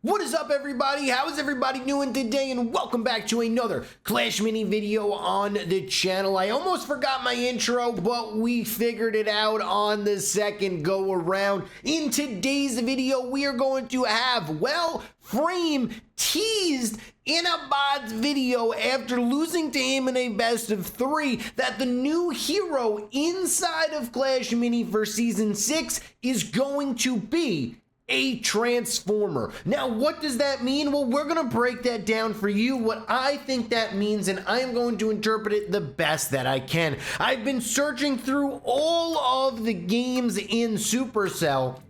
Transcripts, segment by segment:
What is up, everybody? How is everybody doing today? And welcome back to another Clash Mini video on the channel. I almost forgot my intro, but we figured it out on the second go around. In today's video, we are going to have, well, Frame teased in a bot's video after losing to him in a best of 3 that the new hero inside of Clash Mini for Season 6 is going to be a transformer. Now, what does that mean? Well, we're gonna break that down for you, what I think that means, and I'm going to interpret it the best that I can. I've been searching through all of the games in Supercell,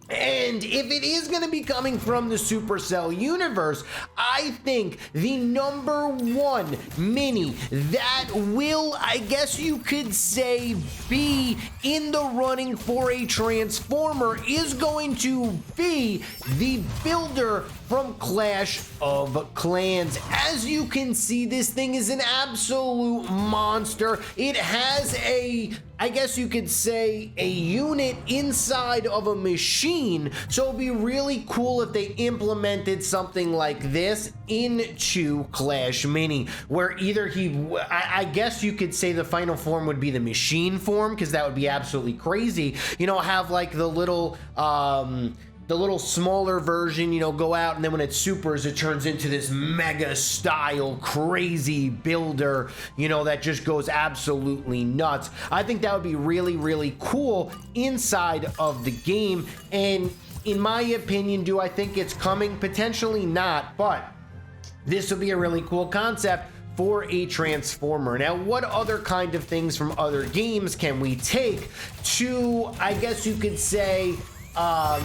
and if it is going to be coming from the Supercell universe, I think the #1 mini that will, I guess you could say, be in the running for a transformer is going to be the builder from Clash of Clans. As you can see, this thing is an absolute monster. It has a, I guess you could say, a unit inside of a machine, so it'd be really cool if they implemented something like this into Clash Mini, where either I guess you could say the final form would be the machine form, because that would be absolutely crazy. You know, have like the little smaller version, you know, go out, and then when it supers, it turns into this mega style crazy builder, you know, that just goes absolutely nuts. I think that would be really, really cool inside of the game. And in my opinion, do I think it's coming? Potentially not, but this would be a really cool concept for a transformer. Now, what other kind of things from other games can we take to, I guess you could say,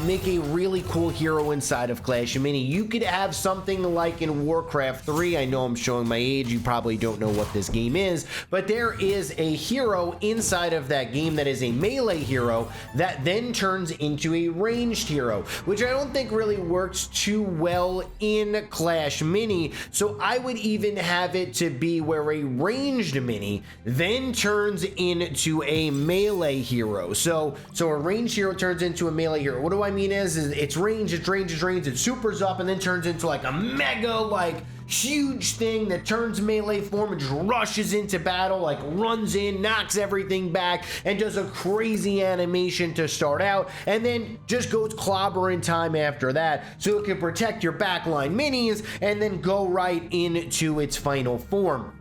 make a really cool hero inside of Clash Mini? You could have something like in Warcraft 3. I know I'm showing my age. You probably don't know what this game is, but there is a hero inside of that game that is a melee hero that then turns into a ranged hero, which I don't think really works too well in Clash Mini. So I would even have it to be where a ranged mini then turns into a melee hero. So a ranged hero turns into a melee hero. What do I mean is it's range, it supers up and then turns into like a mega, like, huge thing that turns melee form and just rushes into battle, like runs in, knocks everything back, and does a crazy animation to start out, and then just goes clobbering time after that, so it can protect your backline minis and then go right into its final form.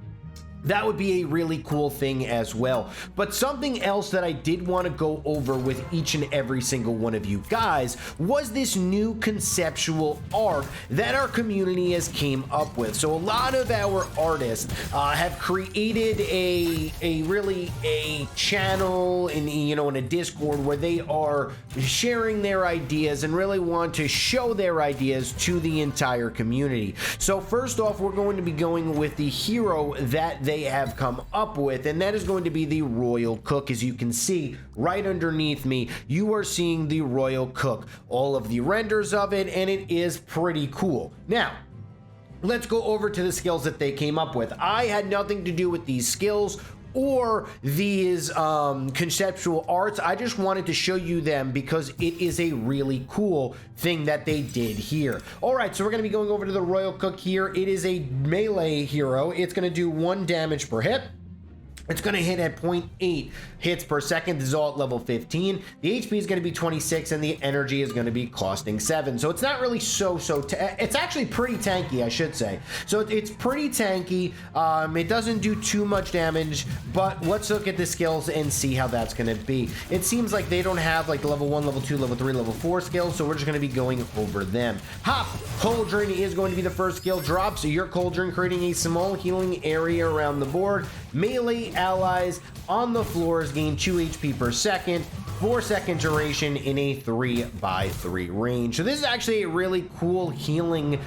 That would be a really cool thing as well. But something else that I did want to go over with each and every single one of you guys was this new conceptual art that our community has came up with. So a lot of our artists have created a channel in, you know, in a Discord where they are sharing their ideas and really want to show their ideas to the entire community. So first off, we're going to be going with the hero that they have come up with, and that is going to be the Royal Cook. As you can see right underneath me, you are seeing the Royal Cook, all of the renders of it, and it is pretty cool. Now, let's go over to the skills that they came up with. I had nothing to do with these skills or these conceptual arts. I just wanted to show you them because it is a really cool thing that they did here. All right, so we're gonna be going over to the Royal Cook here. It is a melee hero. It's gonna do 1 damage per hit. It's going to hit at 0.8 hits per second. This is all at level 15. The HP is going to be 26, and the energy is going to be costing 7. So it's not really it's actually pretty tanky, I should say. So it's pretty tanky. It doesn't do too much damage, but let's look at the skills and see how that's going to be. It seems like they don't have like level 1, level 2, level 3, level 4 skills, so we're just going to be going over them. Hop Cauldron is going to be the first skill drop. So your Cauldron, creating a small healing area around the board. Melee allies on the floors gain 2 HP per second, 4-second duration in a 3x3 range. So this is actually a really cool healing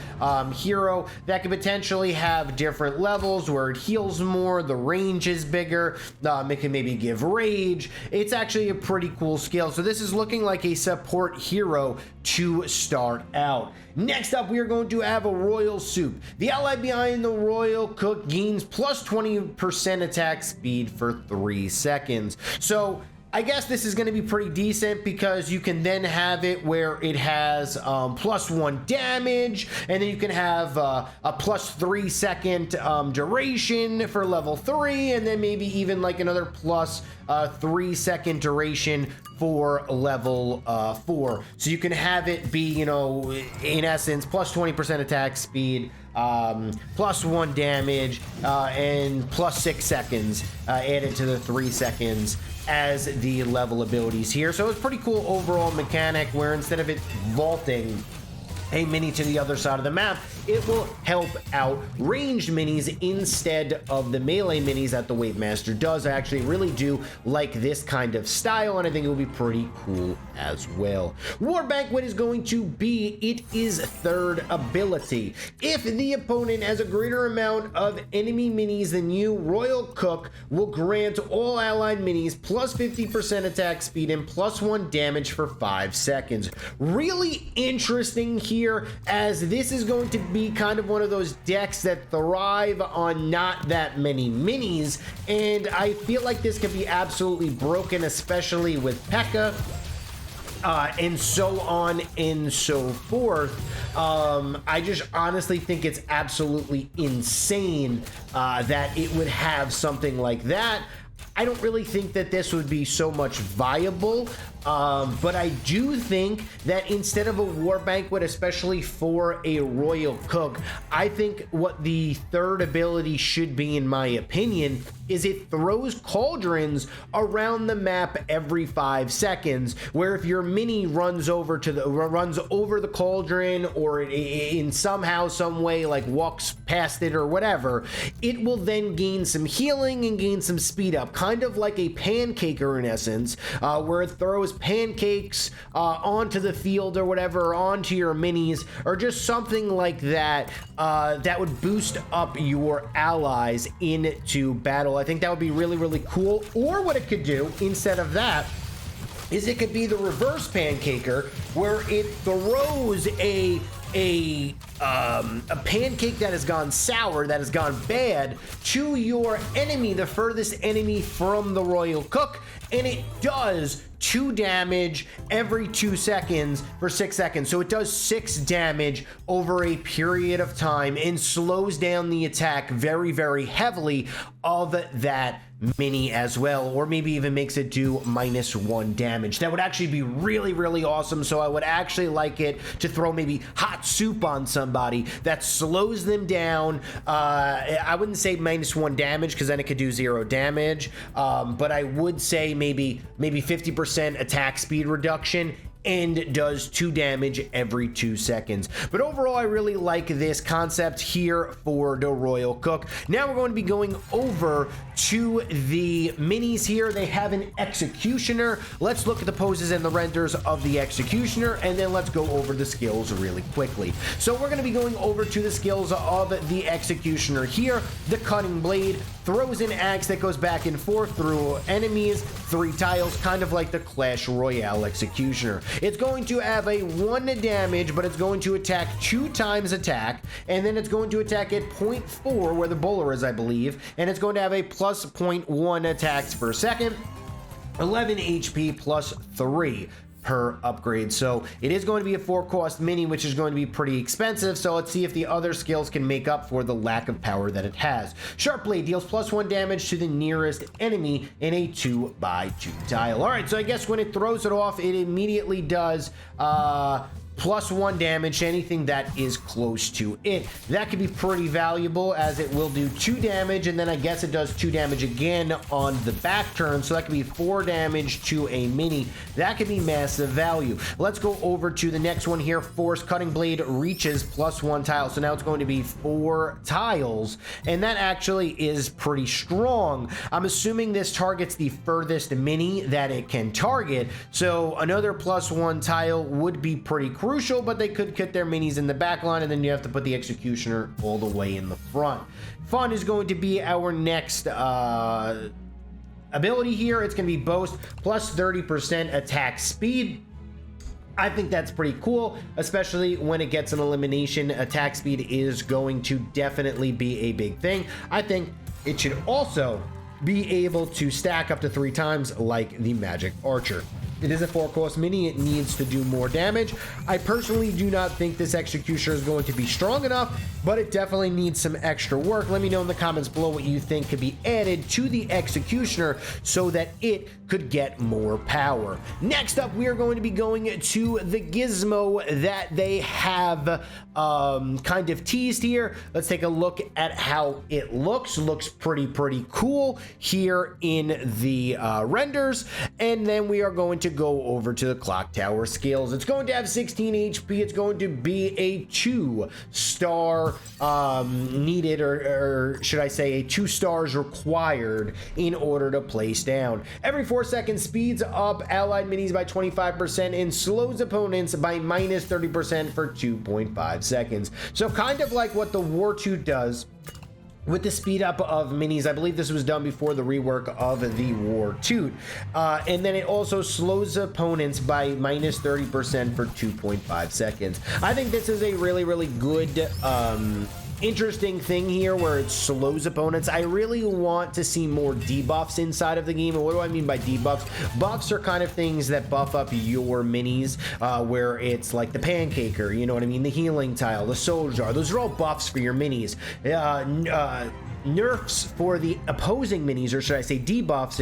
hero that could potentially have different levels where it heals more, the range is bigger, it can maybe give rage. It's actually a pretty cool skill. So this is looking like a support hero to start out. Next up, we are going to have a Royal Soup. The ally behind the Royal Cook gains plus 20% attack speed for 3 seconds. So I guess this is going to be pretty decent because you can then have it where it has +1 damage, and then you can have a +3 second duration for level 3, and then maybe even like another +3 second duration for level 4. So you can have it be, you know, in essence, +20% attack speed, +1 damage, and +6 seconds added to the 3 seconds as the level abilities here. So it's pretty cool overall mechanic where instead of it vaulting a mini to the other side of the map, it will help out ranged minis instead of the melee minis that the Wave Master does. I actually really do like this kind of style, and I think it will be pretty cool as well. War Banquet is going to be its third ability. If the opponent has a greater amount of enemy minis than you, Royal Cook will grant all allied minis +50% attack speed and +1 damage for 5 seconds. Really interesting here, as this is going to be kind of one of those decks that thrive on not that many minis, and I feel like this could be absolutely broken, especially with P.E.K.K.A. And so on and so forth. I just honestly think it's absolutely insane that it would have something like that. I don't really think that this would be so much viable, but I do think that instead of a War Banquet, especially for a Royal Cook, I think what the third ability should be, in my opinion, is it throws cauldrons around the map every 5 seconds, where if your mini runs over the cauldron, or in somehow, some way, like walks past it or whatever, it will then gain some healing and gain some speed up, kind of like a pancaker in essence, where it throws pancakes onto the field or whatever, onto your minis, or just something like that, that would boost up your allies into battle. I think that would be really, really cool. Or what it could do instead of that is it could be the reverse pancaker, where it throws a pancake that has gone sour, that has gone bad, to your enemy, the furthest enemy from the Royal Cook, and it does 2 damage every 2 seconds for 6 seconds. So it does 6 damage over a period of time and slows down the attack very, very heavily of that mini as well, or maybe even makes it do -1 damage. That would actually be really, really awesome. So I would actually like it to throw maybe hot soup on somebody that slows them down. I wouldn't say -1 damage, because then it could do 0 damage, but I would say maybe 50% attack speed reduction, and does 2 damage every 2 seconds. But overall, I really like this concept here for the Royal Cook. Now we're going to be going over to the minis here. They have an Executioner. Let's look at the poses and the renders of the Executioner, and then let's go over the skills really quickly. So we're going to be going over to the skills of the Executioner here. The Cutting Blade throws an axe that goes back and forth through enemies, 3 tiles, kind of like the Clash Royale Executioner. It's going to have a 1 damage, but it's going to attack 2 times attack, and then it's going to attack at 0.4, where the bowler is, I believe, and it's going to have a +0.1 attacks per second, 11 HP +3 per upgrade. So it is going to be a 4-cost mini, which is going to be pretty expensive. So let's see if the other skills can make up for the lack of power that it has. Sharp Blade deals +1 damage to the nearest enemy in a 2x2 tile. All right, so I guess when it throws it off, it immediately does +1 damage to anything that is close to it. That could be pretty valuable, as it will do 2 damage, and then I guess it does 2 damage again on the back turn, so that could be 4 damage to a mini. That could be massive value. Let's go over to the next one here. Force Cutting Blade reaches +1 tile, so now it's going to be 4 tiles, and that actually is pretty strong. I'm assuming this targets the furthest mini that it can target, so another +1 tile would be pretty crucial, but they could get their minis in the back line, and then you have to put the Executioner all the way in the front. Fun is going to be our next ability here. It's going to be Boast, +30% attack speed. I think that's pretty cool, especially when it gets an elimination. Attack speed is going to definitely be a big thing. I think it should also be able to stack up to 3 times like the magic archer. It is a 4-cost mini. It needs to do more damage. I personally do not think this executioner is going to be strong enough, but it definitely needs some extra work. Let me know in the comments below what you think could be added to the executioner so that it could get more power. Next up, we are going to be going to the gizmo that they have kind of teased here. Let's take a look at how it looks. Looks pretty cool here in the renders. And then we are going to go over to the clock tower skills. It's going to have 16 HP. It's going to be a 2-star needed, or should I say a 2 stars required in order to place down. Every 4 seconds speeds up allied minis by 25% and slows opponents by minus 30% for 2.5 seconds. So kind of like what the War 2 does with the speed up of minis. I believe this was done before the rework of the War 2. And then it also slows opponents by minus 30% for 2.5 seconds. I think this is a really good interesting thing here where it slows opponents. I really want to see more debuffs inside of the game. And what do I mean by debuffs? Buffs are kind of things that buff up your minis, where it's like the pancaker, you know what I mean, the healing tile, the soul jar. Those are all buffs for your minis. Nerfs for the opposing minis, or should I say debuffs,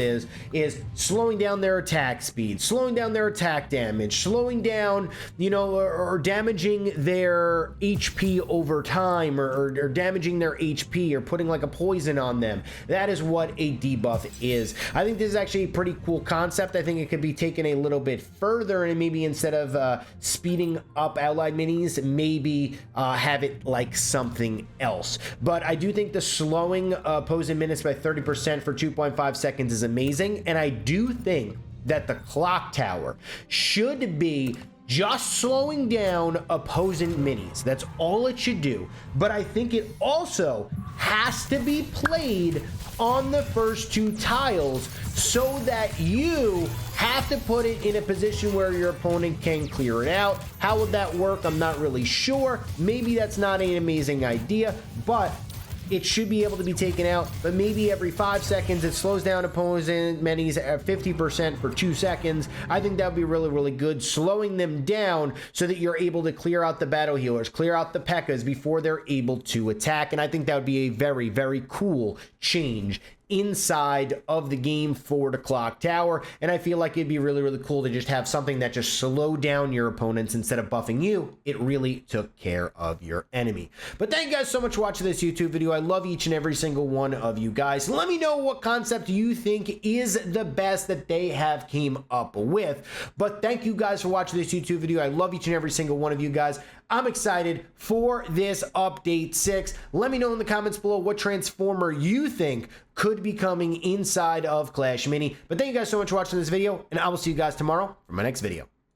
is slowing down their attack speed, slowing down their attack damage, slowing down, you know, or damaging their HP over time, or damaging their HP, or putting like a poison on them. That is what a debuff is. I think this is actually a pretty cool concept. I think it could be taken a little bit further, and maybe instead of speeding up allied minis, maybe have it like something else. But I do think the slowing opposing minutes by 30% for 2.5 seconds is amazing, and I do think that the clock tower should be just slowing down opposing minis. That's all it should do. But I think it also has to be played on the first 2 tiles so that you have to put it in a position where your opponent can clear it out. How would that work? I'm not really sure. Maybe that's not an amazing idea, but it should be able to be taken out. But maybe every 5 seconds it slows down opposing minis at 50% for 2 seconds. I think that would be really good, slowing them down so that you're able to clear out the battle healers, clear out the P.E.K.K.A.s before they're able to attack. And I think that would be a very cool change inside of the game for the clock tower. And I feel like it'd be really cool to just have something that just slowed down your opponents. Instead of buffing you, it really took care of your enemy. But thank you guys so much for watching this YouTube video. I love each and every single one of you guys. Let me know what concept you think is the best that they have came up with. But thank you guys for watching this YouTube video. I love each and every single one of you guys. I'm excited for this update 6. Let me know in the comments below what transformer you think could be coming inside of Clash Mini. But thank you guys so much for watching this video, and I will see you guys tomorrow for my next video.